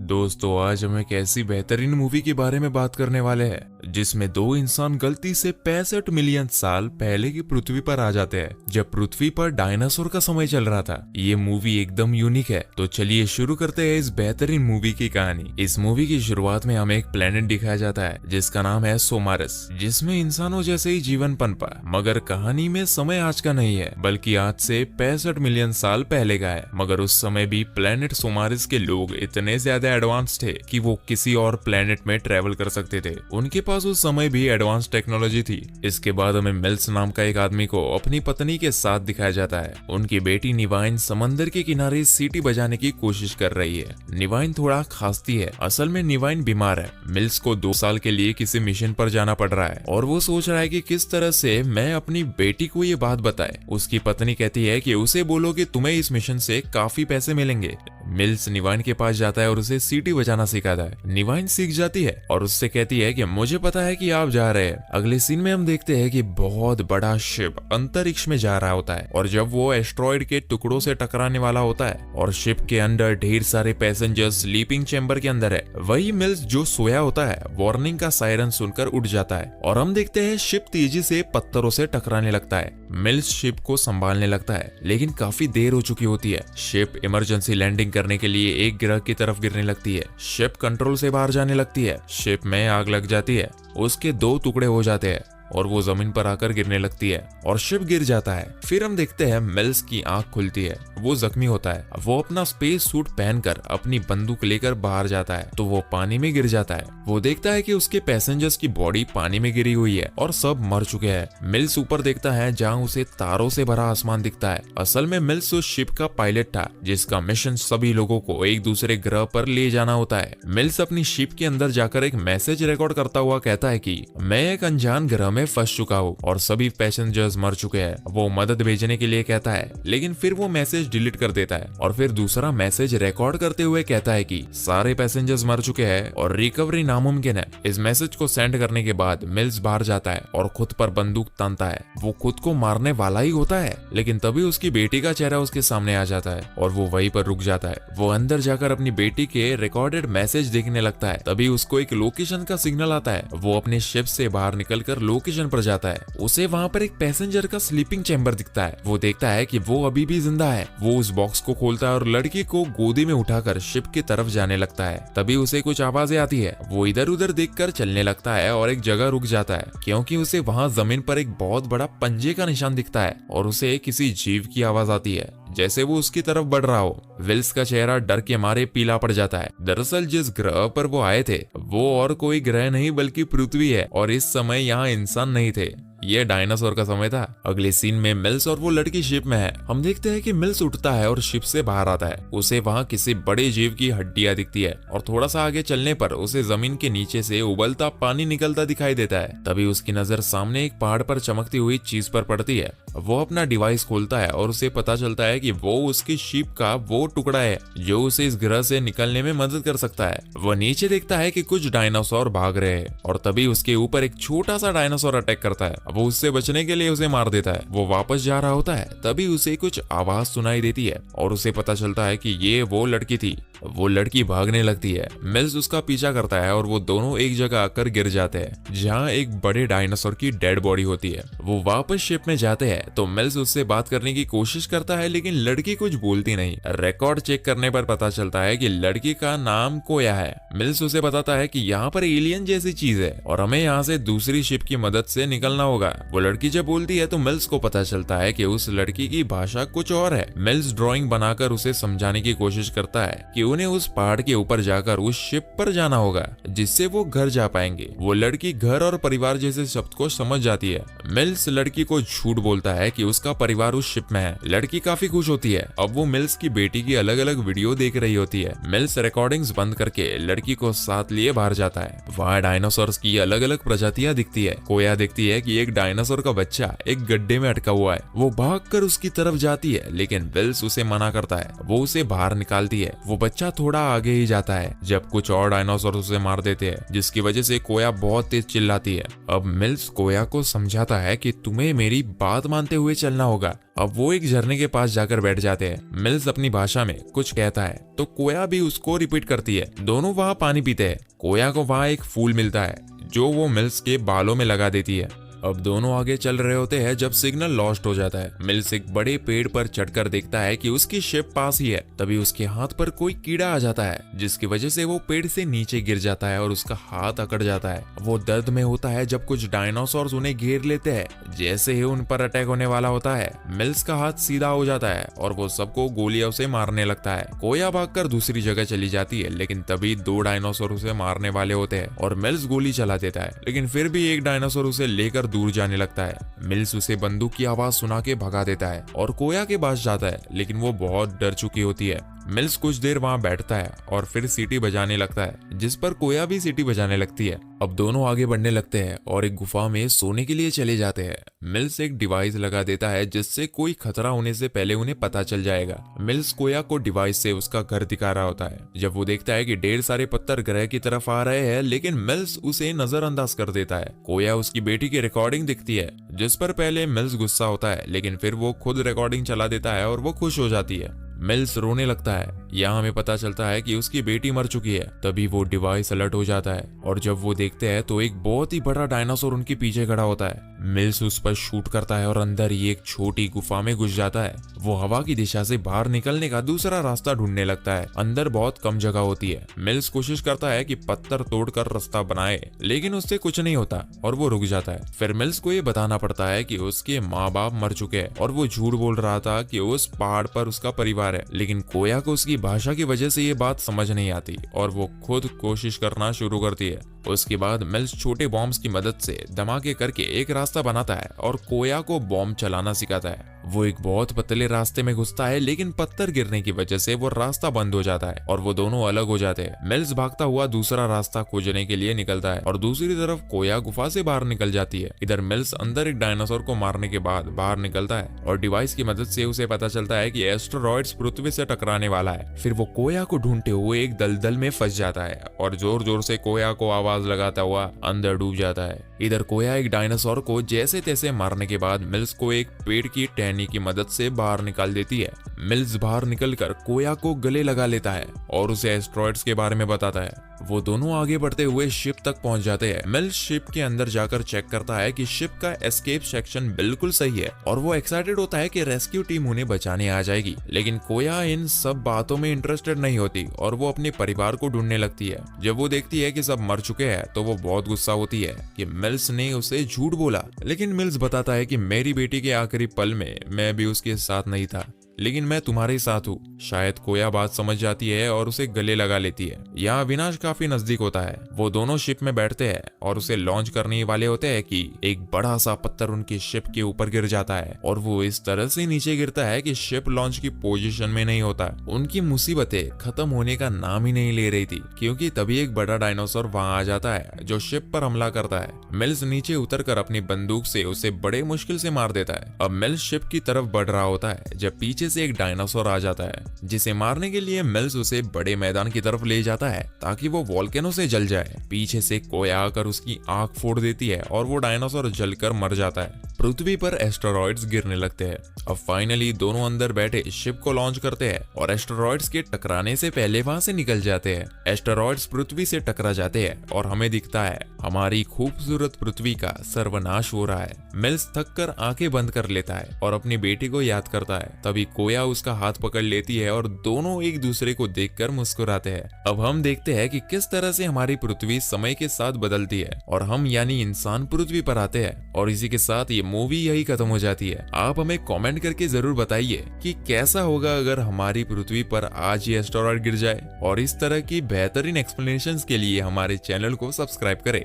दोस्तों आज हम एक ऐसी बेहतरीन मूवी के बारे में बात करने वाले हैं जिसमें दो इंसान गलती से 65 मिलियन साल पहले की पृथ्वी पर आ जाते हैं जब पृथ्वी पर डायनासोर का समय चल रहा था। ये मूवी एकदम यूनिक है, तो चलिए शुरू करते हैं इस बेहतरीन मूवी की कहानी। इस मूवी की शुरुआत में हमें एक प्लेनेट दिखाया जाता है जिसका नाम है सोमारस, जिसमें इंसानों जैसे ही जीवन पनपा। मगर कहानी में समय आज का नहीं है बल्कि आज से 65 मिलियन साल पहले का है। मगर उस समय भी प्लेनेट सोमारस के लोग इतने ज्यादा एडवांस थे कि वो किसी और प्लेनेट में ट्रेवल कर सकते थे। उनके पास उस समय भी एडवांस टेक्नोलॉजी थी। इसके बाद हमें मिल्स नाम का एक आदमी को अपनी पत्नी के साथ दिखाया जाता है। उनकी बेटी निवाइन समंदर के किनारे सीटी बजाने की कोशिश कर रही है। निवाइन थोड़ा खांसती है। असल में निवाइन बीमार है। मिल्स को 2 साल के लिए किसी मिशन पर जाना पड़ रहा है और वो सोच रहा है कि किस तरह से मैं अपनी बेटी को ये बात बताए। उसकी पत्नी कहती है कि उसे बोलो कि तुम्हें इस मिशन से काफी पैसे मिलेंगे। मिल्स निवाइन के पास जाता है और उसे सीटी बजाना सिखाता है। निवाइन सीख जाती है और उससे कहती है कि मुझे पता है कि आप जा रहे हैं। अगले सीन में हम देखते हैं कि बहुत बड़ा शिप अंतरिक्ष में जा रहा होता है और जब वो एस्ट्रॉइड के टुकड़ों से टकराने वाला होता है और शिप के अंदर ढेर सारे पैसेंजर्स स्लीपिंग चैम्बर के अंदर है, वही मिल्स जो सोया होता है वार्निंग का सायरन सुनकर उठ जाता है और हम देखते हैं शिप तेजी से पत्थरों से टकराने लगता है। मिल्स शिप को संभालने लगता है लेकिन काफी देर हो चुकी होती है। शिप इमरजेंसी लैंडिंग करने के लिए एक ग्रह की तरफ गिरने लगती है। शिप कंट्रोल से बाहर जाने लगती है। शिप में आग लग जाती है। उसके 2 टुकड़े हो जाते हैं और वो जमीन पर आकर गिरने लगती है और शिप गिर जाता है। फिर हम देखते हैं मिल्स की आंख खुलती है। वो जख्मी होता है। वो अपना स्पेस सूट पहनकर अपनी बंदूक लेकर बाहर जाता है तो वो पानी में गिर जाता है। वो देखता है कि उसके पैसेंजर्स की बॉडी पानी में गिरी हुई है और सब मर चुके हैं। मिल्स ऊपर देखता है जहाँ उसे तारों से भरा आसमान दिखता है। असल में मिल्स उस शिप का पायलट था जिसका मिशन सभी लोगों को एक दूसरे ग्रह पर ले जाना होता है। मिल्स अपनी शिप के अंदर जाकर एक मैसेज रिकॉर्ड करता हुआ कहता है कि मैं एक अनजान ग्रह में फंस चुका हूँ और सभी पैसेंजर्स मर चुके हैं। वो मदद भेजने के लिए कहता है लेकिन फिर वो मैसेज डिलीट कर देता है और फिर दूसरा मैसेज रिकॉर्ड करते हुए कहता है कि सारे पैसेंजर्स मर चुके हैं और रिकवरी नामुमकिन है। इस मैसेज को सेंड करने के बाद मिल्स बाहर जाता है और खुद पर बंदूक तानता है। वो खुद को मारने वाला ही होता है लेकिन तभी उसकी बेटी का चेहरा उसके सामने आ जाता है और वो वहीं पर रुक जाता है। वो अंदर जाकर अपनी बेटी के रिकॉर्डेड मैसेज देखने लगता है। तभी उसको एक लोकेशन का सिग्नल आता है। वो अपने शिप से बाहर निकलकर लोकेशन पर जाता है। उसे वहाँ पर एक पैसेंजर का स्लीपिंग चैम्बर दिखता है। वो देखता है कि वो अभी भी जिंदा है। वो उस बॉक्स को खोलता है और लड़की को गोदी में उठाकर शिप की तरफ जाने लगता है। तभी उसे कुछ आवाजें आती है। वो इधर उधर देखकर चलने लगता है और एक जगह रुक जाता है क्योंकि उसे वहाँ जमीन पर एक बहुत बड़ा पंजे का निशान दिखता है और उसे किसी जीव की आवाज आती है जैसे वो उसकी तरफ बढ़ रहा हो। विल्स का चेहरा डर के मारे पीला पड़ जाता है। दरअसल जिस ग्रह पर वो आए थे वो और कोई ग्रह नहीं बल्कि पृथ्वी है और इस समय यहाँ इंसान नहीं थे। ये डायनासोर का समय था। अगले सीन में मिल्स और वो लड़की शिप में है। हम देखते हैं कि मिल्स उठता है और शिप से बाहर आता है। उसे वहाँ किसी बड़े जीव की हड्डियां दिखती है और थोड़ा सा आगे चलने पर उसे जमीन के नीचे से उबलता पानी निकलता दिखाई देता है। तभी उसकी नजर सामने एक पहाड़ पर चमकती हुई चीज पर पड़ती है। वो अपना डिवाइस खोलता है और उसे पता चलता है कि वो उसकी शिप का वो टुकड़ा है जो उसे इस ग्रह से निकलने में मदद कर सकता है। वो नीचे देखता है कि कुछ डायनासोर भाग रहे हैं और तभी उसके ऊपर एक छोटा सा डायनासोर अटैक करता है। वो उससे बचने के लिए उसे मार देता है। वो वापस जा रहा होता है तभी उसे कुछ आवाज सुनाई देती है और उसे पता चलता है कि ये वो लड़की थी। वो लड़की भागने लगती है। मिल्स उसका पीछा करता है और वो दोनों एक जगह आकर गिर जाते हैं जहाँ एक बड़े डायनासोर की डेड बॉडी होती है। वो वापस शिप में जाते हैं तो मिल्स उससे बात करने की कोशिश करता है लेकिन लड़की कुछ बोलती नहीं। रिकॉर्ड चेक करने पर पता चलता है कि लड़की का नाम कोया है। मिल्स उसे बताता है कि यहाँ पर एलियन जैसी चीज है और हमें यहाँ से दूसरी शिप की मदद से निकलना होगा। वो लड़की जब बोलती है तो मिल्स को पता चलता है कि उस लड़की की भाषा कुछ और है। मिल्स ड्राइंग बनाकर उसे समझाने की कोशिश करता है कि उन्हें उस पहाड़ के ऊपर जाकर उस शिप पर जाना होगा जिससे वो घर जा पाएंगे। वो लड़की घर और परिवार जैसे शब्द को समझ जाती है। मिल्स लड़की को झूठ बोलता है कि उसका परिवार उस शिप में है। लड़की काफी खुश होती है। अब वो मिल्स की बेटी की अलग अलग वीडियो देख रही होती है। मिल्स रिकॉर्डिंग्स बंद करके लड़की को साथ लिए बाहर जाता है। वहाँ डायनासोर्स की अलग अलग प्रजातियां दिखती है। कोया देखती है कि एक डायनासोर का बच्चा एक गड्ढे में अटका हुआ है। वो भागकर उसकी तरफ जाती है लेकिन विल्स उसे मना करता है। वो उसे बाहर निकालती है। वो बच्चा बच्चा थोड़ा आगे ही जाता है जब कुछ और डायनासोर उसे मार देते हैं, जिसकी वजह से कोया बहुत तेज चिल्लाती है। अब मिल्स कोया को समझाता है कि तुम्हें मेरी बात मानते हुए चलना होगा। अब वो एक झरने के पास जाकर बैठ जाते हैं। मिल्स अपनी भाषा में कुछ कहता है तो कोया भी उसको रिपीट करती है। दोनों वहाँ पानी पीते हैं। कोया को वहाँ एक फूल मिलता है जो वो मिल्स के बालों में लगा देती है। अब दोनों आगे चल रहे होते हैं जब सिग्नल लॉस्ट हो जाता है। मिल्स एक बड़े पेड़ पर चढ़कर देखता है कि उसकी शिप पास ही है। तभी उसके हाथ पर कोई कीड़ा आ जाता है, जिसकी वजह से वो पेड़ से नीचे गिर जाता है और उसका हाथ अकड़ जाता है। वो दर्द में होता है जब कुछ डायनासोर उन्हें घेर लेते हैं। जैसे ही उन पर अटैक होने वाला होता है, मिल्स का हाथ सीधा हो जाता है और वो सबको गोलियों से मारने लगता है। कोया भागकर दूसरी जगह चली जाती है, लेकिन तभी 2 डायनासोर उसे मारने वाले होते हैं और मिल्स गोली चला देता है, लेकिन फिर भी एक डायनासोर उसे लेकर दूर जाने लगता है। मिल्स उसे बंदूक की आवाज सुना के भगा देता है और कोया के पास जाता है, लेकिन वो बहुत डर चुकी होती है। मिल्स कुछ देर वहां बैठता है और फिर सीटी बजाने लगता है, जिस पर कोया भी सीटी बजाने लगती है। अब दोनों आगे बढ़ने लगते हैं और एक गुफा में सोने के लिए चले जाते हैं। मिल्स एक डिवाइस लगा देता है जिससे कोई खतरा होने से पहले उन्हें पता चल जाएगा। मिल्स कोया को डिवाइस से उसका घर दिखा रहा होता है। जब वो देखता है कि ढेर सारे पत्थर ग्रह की तरफ आ रहे हैं, लेकिन मिल्स उसे नजरअंदाज कर देता है। कोया उसकी बेटी की रिकॉर्डिंग दिखती है, जिस पर पहले मिल्स गुस्सा होता है, लेकिन फिर वो खुद रिकॉर्डिंग चला देता है और वो खुश हो जाती है। मिल्स रोने लगता है। यहाँ हमें पता चलता है कि उसकी बेटी मर चुकी है। तभी वो डिवाइस अलर्ट हो जाता है और जब वो देखते हैं तो एक बहुत ही बड़ा डायनासोर उनके पीछे खड़ा होता है। मिल्स उस पर शूट करता है और अंदर ही एक छोटी गुफा में घुस जाता है। वो हवा की दिशा से बाहर निकलने का दूसरा रास्ता ढूंढने लगता है। अंदर बहुत कम जगह होती है। मिल्स कोशिश करता है कि पत्थर तोड़कर रास्ता बनाए, लेकिन उससे कुछ नहीं होता और वो रुक जाता है। फिर मिल्स को ये बताना पड़ता है कि उसके माँ बाप मर चुके हैं और वो झूठ बोल रहा था कि उस पहाड़ पर उसका परिवार है, लेकिन कोया को उसकी भाषा की वजह से ये बात समझ नहीं आती और वो खुद कोशिश करना शुरू करती है। उसके बाद मिल्स छोटे बॉम्ब्स की मदद से धमाके करके एक रास्ता बनाता है और कोया को बॉम्ब चलाना सिखाता है। वो एक बहुत पतले रास्ते में घुसता है, लेकिन पत्थर गिरने की वजह से वो रास्ता बंद हो जाता है और वो दोनों अलग हो जाते हैं। मिल्स भागता हुआ दूसरा रास्ता खोजने के लिए निकलता है और दूसरी तरफ कोया गुफा से बाहर निकल जाती है। इधर मिल्स अंदर एक डायनासोर को मारने के बाद बाहर निकलता है और डिवाइस की मदद से उसे पता चलता है कि एस्टेरॉइड्स पृथ्वी से टकराने वाला है। फिर वो कोया को ढूंढते हुए एक दलदल में फंस जाता है और जोर जोर से कोया को आवाज लगाता हुआ अंदर डूब जाता है। इधर कोया एक डायनासोर को जैसे तैसे मारने के बाद मिल्स को एक पेड़ की टहनी की मदद से बाहर निकाल देती है। मिल्स बाहर निकलकर कोया को गले लगा लेता है और उसे एस्टेरॉइड्स के बारे में बताता है। वो दोनों आगे बढ़ते हुए शिप तक पहुंच जाते हैं। मिल्स शिप के अंदर जाकर चेक करता है कि शिप का एस्केप सेक्शन बिल्कुल सही है और वो एक्साइटेड होता है कि रेस्क्यू टीम उन्हें बचाने आ जाएगी। लेकिन कोया इन सब बातों में इंटरेस्टेड नहीं होती और वो अपने परिवार को ढूंढने लगती है। जब वो देखती है कि सब मर चुके हैं तो वो बहुत गुस्सा होती है कि मिल्स ने उसे झूठ बोला। लेकिन मिल्स बताता है कि मेरी बेटी के आखिरी पल में मैं भी उसके साथ नहीं था, लेकिन मैं तुम्हारे साथ हूँ। शायद कोया बात समझ जाती है और उसे गले लगा लेती है। यहाँ विनाश काफी नजदीक होता है। वो दोनों शिप में बैठते हैं और उसे लॉन्च करने वाले होते हैं कि एक बड़ा सा पत्थर उनकी शिप के ऊपर गिर जाता है और वो इस तरह से नीचे गिरता है कि शिप लॉन्च की पोजीशन में नहीं होता। उनकी मुसीबतें खत्म होने का नाम ही नहीं ले रही थी, क्योंकि तभी एक बड़ा डायनासोर वहां आ जाता है जो शिप पर हमला करता है। मिल्स नीचे उतरकर अपनी बंदूक से उसे बड़े मुश्किल से मार देता है। अब मिल्स शिप की तरफ बढ़ रहा होता है जब पीछे से एक डायनासोर आ जाता है, जिसे मारने के लिए मिल्स उसे बड़े मैदान की तरफ ले जाता है ताकि वो वोल्केनो से जल जाए। पीछे से कोया आकर उसकी आंख फोड़ देती है और वो डायनासोर जलकर मर जाता है। पृथ्वी पर एस्टेरॉइड्स गिरने लगते हैं। अब फाइनली दोनों अंदर बैठे शिप को लॉन्च करते हैं और एस्टेरॉइड्स के टकराने से पहले वहां से निकल जाते हैं। एस्टेरॉइड्स पृथ्वी से टकरा जाते हैं और हमें दिखता है हमारी खूबसूरत पृथ्वी का सर्वनाश हो रहा है। मिल्स थक कर आंखें बंद कर लेता है और अपनी बेटी को याद करता है। तभी कोया उसका हाथ पकड़ लेती है और दोनों एक दूसरे को देखकर मुस्कुराते हैं। अब हम देखते हैं कि किस तरह से हमारी पृथ्वी समय के साथ बदलती है और हम यानी इंसान पृथ्वी पर आते हैं। और इसी के साथ ये मूवी यही खत्म हो जाती है। आप हमें कमेंट करके जरूर बताइए कि कैसा होगा अगर हमारी पृथ्वी पर आज ये एस्टेरॉइड गिर जाए। और इस तरह की बेहतरीन एक्सप्लेनेशंस के लिए हमारे चैनल को सब्सक्राइब करें।